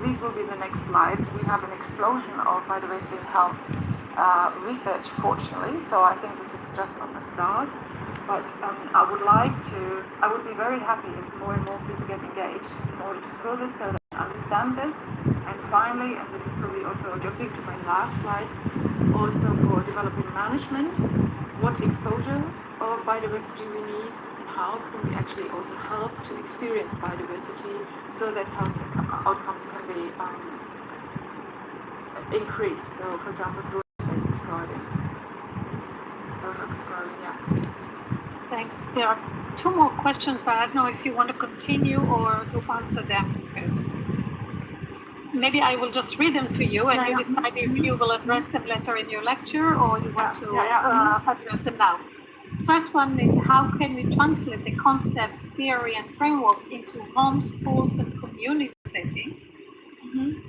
these will be the next slides. We have an explosion of biodiversity and health research, fortunately. So I think this is just on the start. But I would be very happy if more and more people get engaged in order to fill this so that they understand this. And finally, and this is probably also jumping to my last slide, also for developing management, what exposure of biodiversity we need and how can we actually also help to experience biodiversity so that health outcomes can be increased. So, for example, through space describing. Social describing, yeah. Thanks. There are two more questions, but I don't know if you want to continue or to answer them first. Maybe I will just read them to you, and you decide if you will address them later in your lecture or you want to address them now. First one is, how can we translate the concepts, theory, and framework into home, schools, and community setting?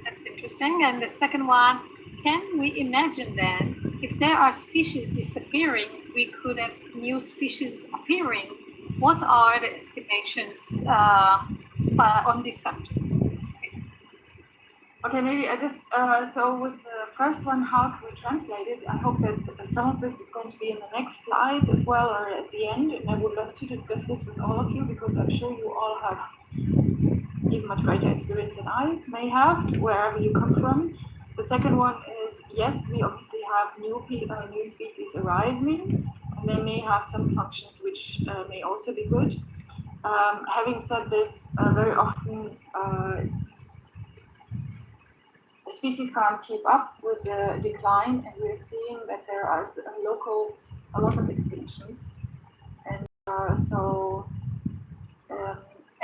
That's interesting. And the second one, can we imagine then, if there are species disappearing, we could have new species appearing? What are the estimations on this subject? Okay, maybe I just, so with the first one, how can we translate it? I hope that some of this is going to be in the next slide as well, or at the end, and I would love to discuss this with all of you, because I'm sure you all have even much greater experience than I may have, wherever you come from. The second one is, yes, we obviously have new species arriving, and they may have some functions which may also be good. Having said this, very often the species can't keep up with the decline, and we're seeing that there are a lot of extinctions. And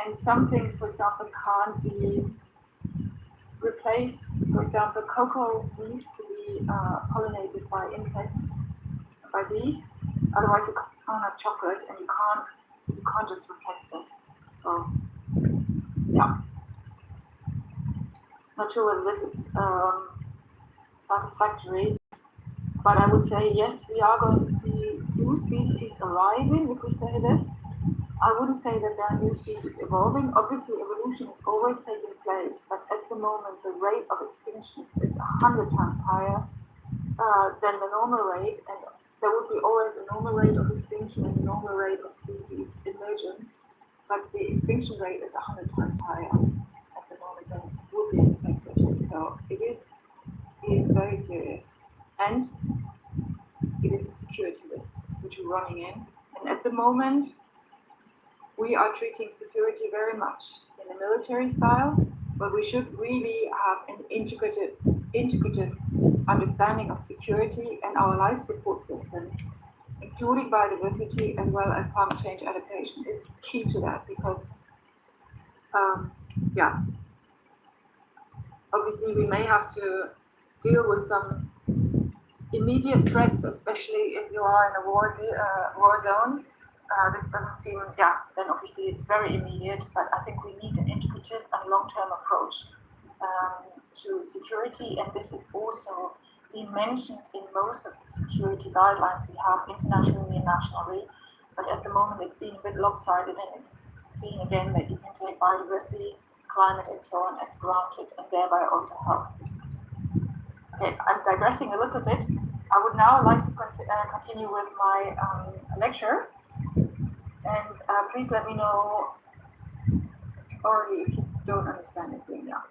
and some things, for example, can't be replaced. For example, cocoa needs to be pollinated by insects, by bees. Otherwise, you can't have chocolate, and you can't just replace this. So, yeah. Not sure whether this is satisfactory, but I would say yes, we are going to see new species arriving if we say this. I wouldn't say that there are new species evolving. Obviously, evolution is always taking place, but at the moment, the rate of extinctions is 100 times higher than the normal rate, and there would be always a normal rate of extinction and a normal rate of species emergence, but the extinction rate is 100 times higher at the moment than would be expected. So it is very serious, and it is a security risk which we're running in. And at the moment, we are treating security very much in a military style, but we should really have an integrative understanding of security, and our life support system, including biodiversity as well as climate change adaptation, is key to that, because obviously we may have to deal with some immediate threats, especially if you are in a war zone. This doesn't seem, then obviously it's very immediate, but I think we need an integrative and long-term approach to security, and this is also being mentioned in most of the security guidelines we have internationally and nationally, but at the moment it's being a bit lopsided, and it's seen again that you can take biodiversity, climate and so on as granted, and thereby also health. Okay, I'm digressing a little bit. I would now like to continue with my lecture. And please let me know, or if you don't understand anything now.